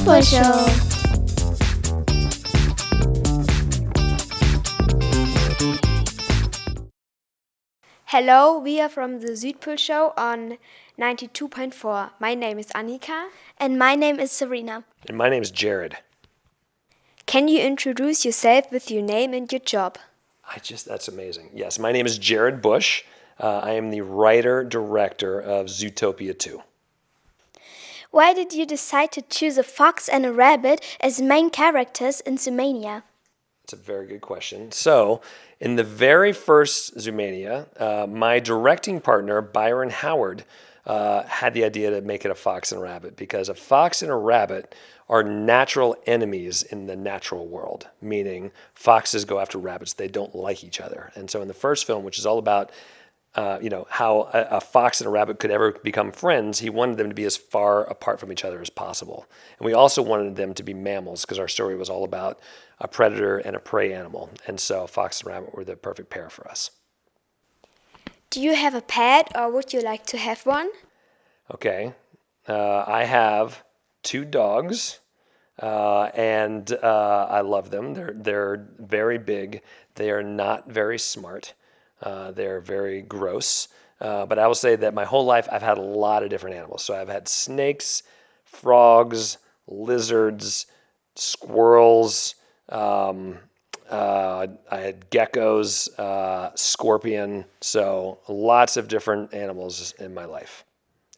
Südpolshow. Hello, we are from the Südpolshow on 92.4. My name is Annika. And my name is Serena. And my name is Jared. Can you introduce yourself with your name and your job? That's amazing. Yes, my name is Jared Bush. I am the writer-director of Zootopia 2. Why did you decide to choose a fox and a rabbit as main characters in Zoomania? That's a very good question. So, in the very first Zoomania, my directing partner, Byron Howard, had the idea to make it a fox and a rabbit because a fox and a rabbit are natural enemies in the natural world, meaning foxes go after rabbits. They don't like each other. And so in the first film, which is all about how a fox and a rabbit could ever become friends, he wanted them to be as far apart from each other as possible. And we also wanted them to be mammals because our story was all about a predator and a prey animal. And so fox and rabbit were the perfect pair for us. Do you have a pet or would you like to have one? Okay. I have 2 dogs, and I love them. They're very big. They are not very smart. They're very gross. But I will say that my whole life I've had a lot of different animals. So I've had snakes, frogs, lizards, squirrels. I had geckos, scorpion. So lots of different animals in my life.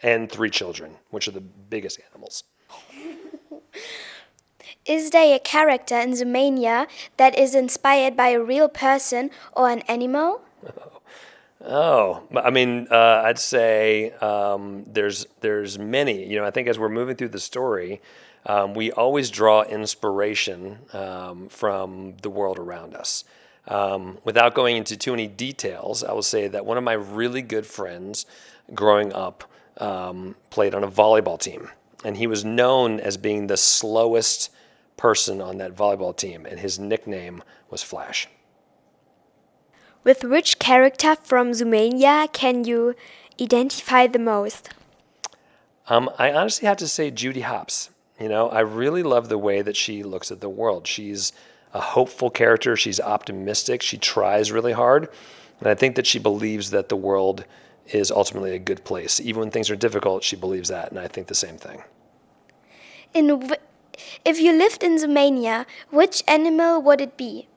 And 3 children, which are the biggest animals. Is there a character in Zoomania that is inspired by a real person or an animal? I mean, I'd say there's many. I think as we're moving through the story, we always draw inspiration from the world around us. Without going into too many details, I will say that one of my really good friends growing up played on a volleyball team, and he was known as being the slowest person on that volleyball team, and his nickname was Flash. With which character from Zoomania can you identify the most? I honestly have to say Judy Hopps. I really love the way that she looks at the world. She's a hopeful character. She's optimistic. She tries really hard. And I think that she believes that the world is ultimately a good place. Even when things are difficult, she believes that, and I think the same thing. If you lived in Zoomania, which animal would it be?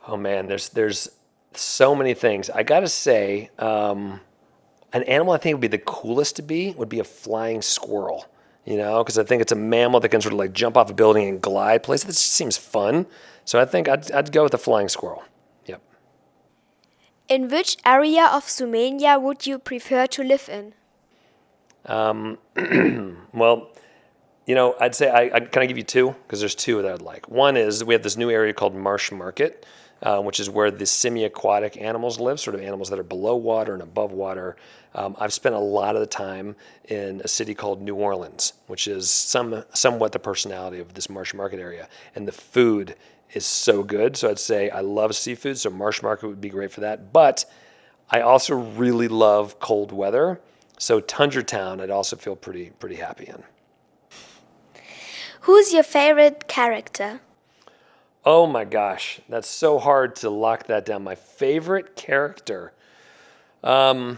Oh man, there's so many things. I gotta say, an animal I think would be the coolest to be would be a flying squirrel. Because I think it's a mammal that can sort of like jump off a building and glide places. That just seems fun. So I think I'd go with a flying squirrel. Yep. In which area of Zoomania would you prefer to live in? Well, I'd say can I give you 2? Because there's 2 that I'd like. One is we have this new area called Marsh Market, which is where the semi-aquatic animals live, sort of animals that are below water and above water. I've spent a lot of the time in a city called New Orleans, which is somewhat the personality of this Marsh Market area. And the food is so good. So I'd say I love seafood, so Marsh Market would be great for that. But I also really love cold weather. So Tundra Town I'd also feel pretty happy in. Who's your favorite character? Oh my gosh, that's so hard to lock that down. My favorite character. I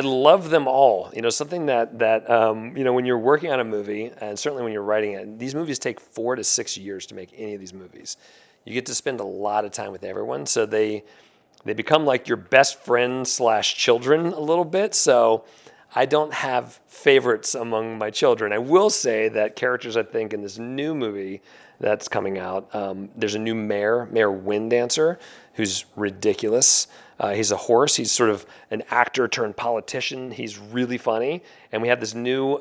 love them all. Something that when you're working on a movie, and certainly when you're writing it, these movies take 4 to 6 years to make any of these movies. You get to spend a lot of time with everyone, so they become like your best friends / children a little bit. So I don't have favorites among my children. I will say that characters, I think, in this new movie that's coming out, there's a new Mayor Windancer, who's ridiculous. He's a horse. He's sort of an actor turned politician. He's really funny. And we have this new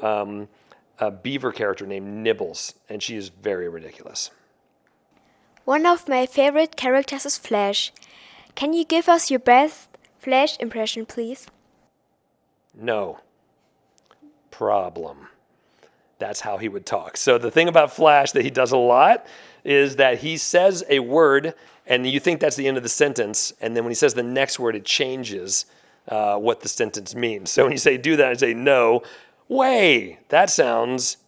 beaver character named Nibbles, and she is very ridiculous. One of my favorite characters is Flash. Can you give us your best Flash impression, please? No problem. That's how he would talk. So the thing about Flash that he does a lot is that he says a word and you think that's the end of the sentence, and then when he says the next word, it changes what the sentence means. So when you say do that, I say no, Way! That sounds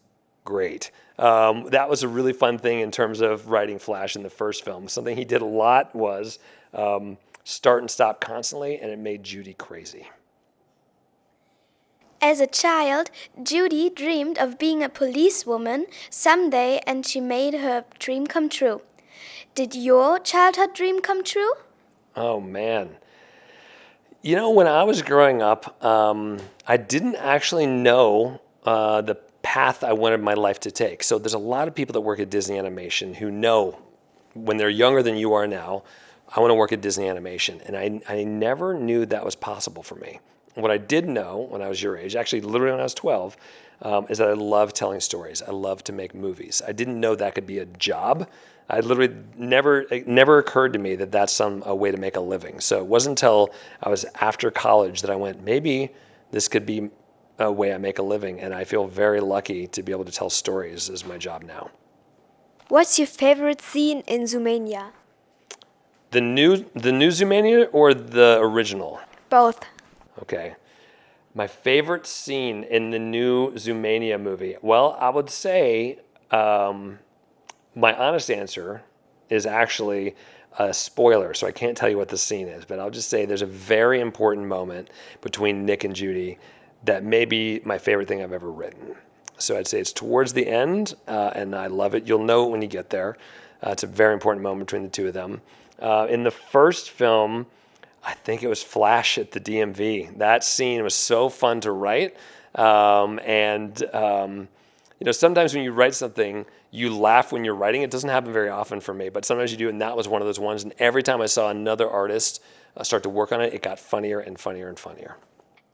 great. That was a really fun thing in terms of writing Flash in the first film. Something he did a lot was start and stop constantly, and it made Judy crazy. As a child, Judy dreamed of being a policewoman someday, and she made her dream come true. Did your childhood dream come true? Oh, man. You know, when I was growing up, I didn't actually know the path I wanted my life to take. So there's a lot of people that work at Disney Animation who know when they're younger than you are now, I want to work at Disney Animation. And I never knew that was possible for me. What I did know when I was your age, actually literally when I was 12, is that I love telling stories. I love to make movies. I didn't know that could be a job. I literally it never occurred to me that that's a way to make a living. So it wasn't until I was after college that I went, maybe this could be a way I make a living. And I feel very lucky to be able to tell stories as my job now. What's your favorite scene in Zoomania? The new Zoomania or the original? Both. Okay. My favorite scene in the new Zoomania movie. Well, I would say my honest answer is actually a spoiler, so I can't tell you what the scene is, but I'll just say there's a very important moment between Nick and Judy that may be my favorite thing I've ever written. So I'd say it's towards the end, and I love it. You'll know it when you get there. It's a very important moment between the two of them. In the first film, I think it was Flash at the DMV. That scene was so fun to write. You know, sometimes when you write something, you laugh when you're writing. It doesn't happen very often for me, but sometimes you do, and that was one of those ones. And every time I saw another artist start to work on it, it got funnier and funnier and funnier.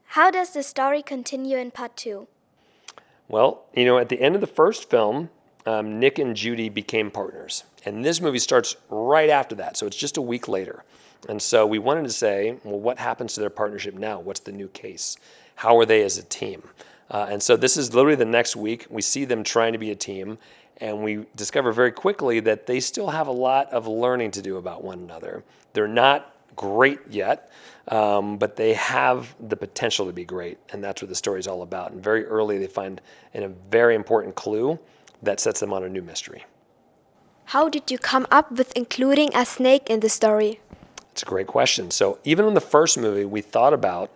How does the story continue in part 2? Well, you know, at the end of the first film, Nick and Judy became partners. And this movie starts right after that, so it's just a week later. And so we wanted to say, well, what happens to their partnership now? What's the new case? How are they as a team? And so this is literally the next week. We see them trying to be a team, and we discover very quickly that they still have a lot of learning to do about one another. They're not great yet, but they have the potential to be great, and that's what the story is all about. And very early, they find a very important clue that sets them on a new mystery. How did you come up with including a snake in the story? It's a great question. So even in the first movie, we thought about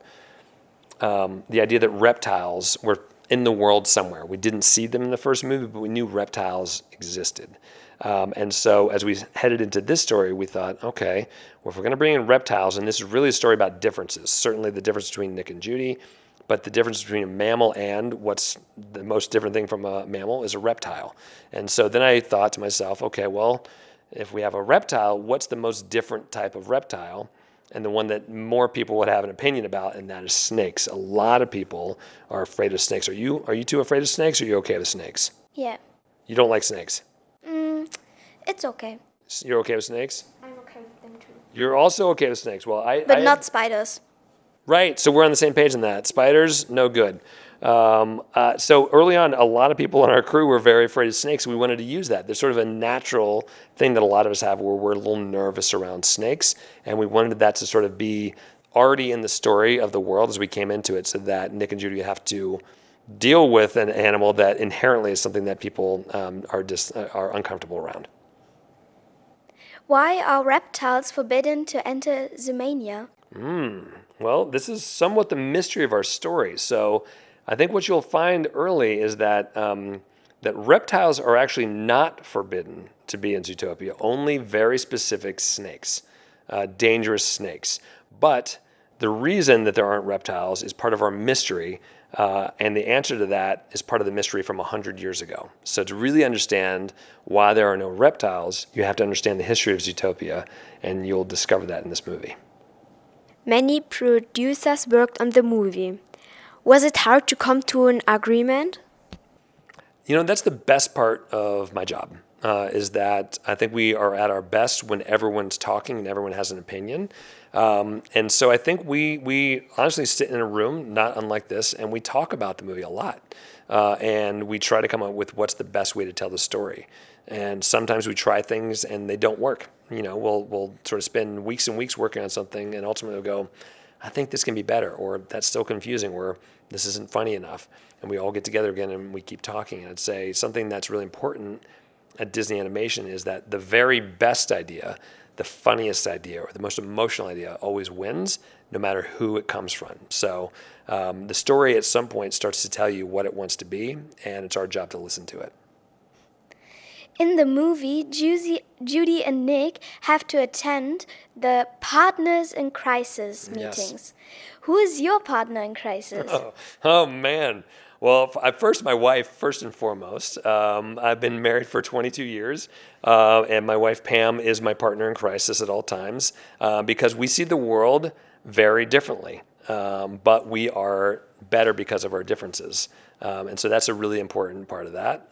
the idea that reptiles were in the world somewhere. We didn't see them in the first movie, but we knew reptiles existed. And so as we headed into this story, we thought, okay, well, if we're going to bring in reptiles, and this is really a story about differences, certainly the difference between Nick and Judy, but the difference between a mammal and what's the most different thing from a mammal is a reptile. And so then I thought to myself, okay, well, if we have a reptile, what's the most different type of reptile? And the one that more people would have an opinion about, and that is snakes. A lot of people are afraid of snakes. Are you two afraid of snakes, or are you okay with snakes? Yeah. You don't like snakes? It's okay. You're okay with snakes? I'm okay with them too. You're also okay with snakes. Well, But not spiders. Right, so we're on the same page on that. Spiders, no good. So early on, a lot of people on our crew were very afraid of snakes. We wanted to use that. There's sort of a natural thing that a lot of us have where we're a little nervous around snakes, and we wanted that to sort of be already in the story of the world as we came into it, so that Nick and Judy have to deal with an animal that inherently is something that people are uncomfortable around. Why are reptiles forbidden to enter Zoomania? Well, this is somewhat the mystery of our story. So I think what you'll find early is that that reptiles are actually not forbidden to be in Zootopia, only very specific snakes, dangerous snakes. But the reason that there aren't reptiles is part of our mystery, and the answer to that is part of the mystery from 100 years ago. So to really understand why there are no reptiles, you have to understand the history of Zootopia, and you'll discover that in this movie. Many producers worked on the movie. Was it hard to come to an agreement? You know, that's the best part of my job, is that I think we are at our best when everyone's talking and everyone has an opinion. And so I think we honestly sit in a room, not unlike this, and we talk about the movie a lot. And we try to come up with what's the best way to tell the story. And sometimes we try things and they don't work. You know, we'll sort of spend weeks and weeks working on something, and ultimately we'll go, I think this can be better, or that's still confusing, or this isn't funny enough. And we all get together again and we keep talking. And I'd say something that's really important at Disney Animation is that the very best idea, the funniest idea, or the most emotional idea always wins, no matter who it comes from. So the story at some point starts to tell you what it wants to be, and it's our job to listen to it. In the movie, Judy and Nick have to attend the Partners in Crisis meetings. Yes. Who is your partner in crisis? Oh man. Well, first, my wife, first and foremost. I've been married for 22 years, and my wife, Pam, is my partner in crisis at all times because we see the world very differently, but we are better because of our differences. And so that's a really important part of that.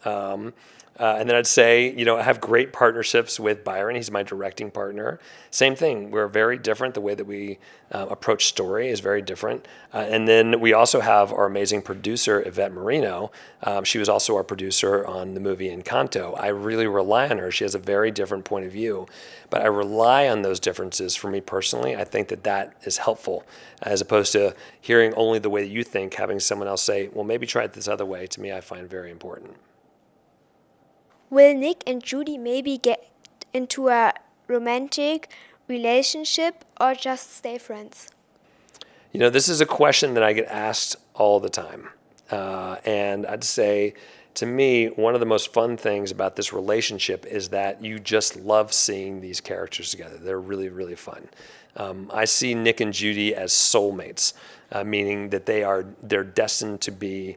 And then I'd say, I have great partnerships with Byron. He's my directing partner. Same thing. We're very different. The way that we approach story is very different. And then we also have our amazing producer, Yvette Marino. She was also our producer on the movie Encanto. I really rely on her. She has a very different point of view. But I rely on those differences for me personally. I think that is helpful, as opposed to hearing only the way that you think, having someone else say, well, maybe try it this other way. To me, I find very important. Will Nick and Judy maybe get into a romantic relationship or just stay friends? This is a question that I get asked all the time. And I'd say, to me, one of the most fun things about this relationship is that you just love seeing these characters together. They're really, really fun. I see Nick and Judy as soulmates, meaning that they're destined to be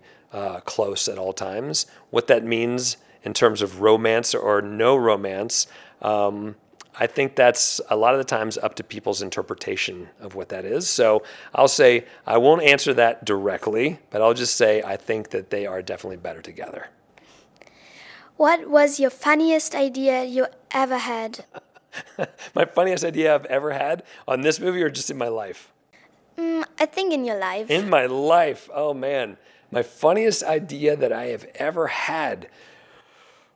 close at all times. What that means in terms of romance or no romance, I think that's a lot of the times up to people's interpretation of what that is. So I'll say I won't answer that directly, but I'll just say I think that they are definitely better together. What was your funniest idea you ever had? My funniest idea I've ever had on this movie or just in my life? I think in your life. In my life. Oh, man. My funniest idea that I have ever had.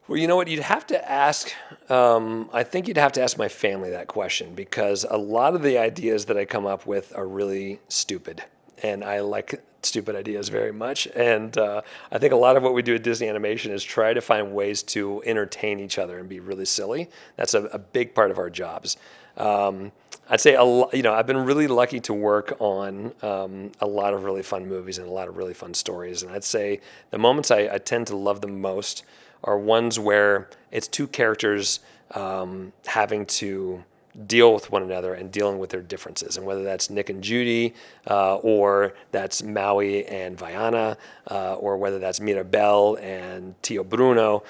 Well, you know what? You'd have to ask, I think you'd have to ask my family that question, because a lot of the ideas that I come up with are really stupid. And I like stupid ideas very much. And I think a lot of what we do at Disney Animation is try to find ways to entertain each other and be really silly. That's a big part of our jobs. I'd say I've been really lucky to work on a lot of really fun movies and a lot of really fun stories. And I'd say the moments I tend to love the most are ones where it's two characters having to deal with one another and dealing with their differences. And whether that's Nick and Judy, or that's Maui and Vaiana, or whether that's Mirabel and Tio Bruno,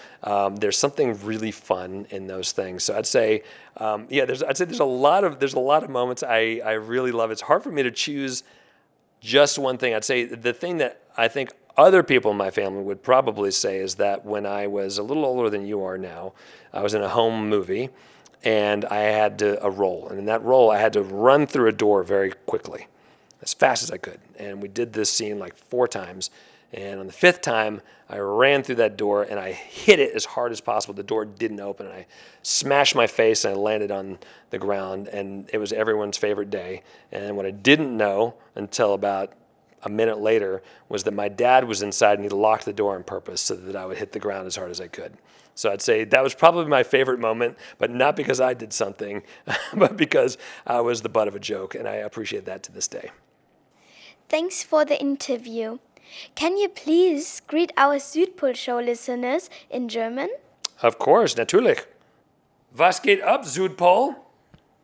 there's something really fun in those things. So I'd say, there's a lot of moments I really love. It's hard for me to choose just one thing. I'd say the thing that I think other people in my family would probably say is that when I was a little older than you are now, I was in a home movie and I had a role. And in that role, I had to run through a door very quickly, as fast as I could. And we did this scene like 4 times. And on the 5th time, I ran through that door and I hit it as hard as possible. The door didn't open. And I smashed my face and I landed on the ground. And it was everyone's favorite day. And what I didn't know until about a minute later was that my dad was inside and he locked the door on purpose so that I would hit the ground as hard as I could. So I'd say that was probably my favorite moment, but not because I did something, but because I was the butt of a joke, and I appreciate that to this day. Thanks for the interview. Can you please greet our Südpolshow listeners in German? Of course, natürlich. Was geht ab, Südpol?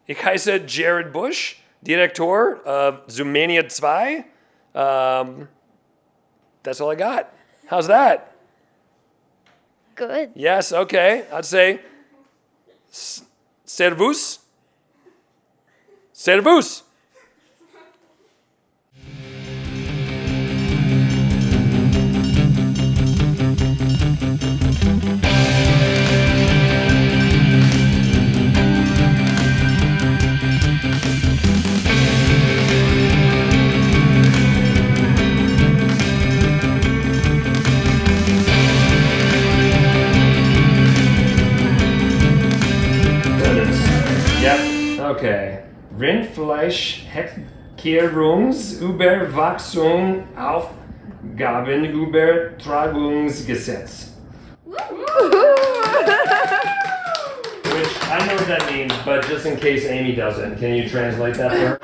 Ich heiße Jared Bush, Direktor of Zoomania 2. That's all I got. How's that? Good. Yes, okay. I'd say servus. Servus. Okay. Rindfleisch Aufgabenübertragungsgesetz. Which I know what that means, but just in case Amy doesn't, can you translate that for her?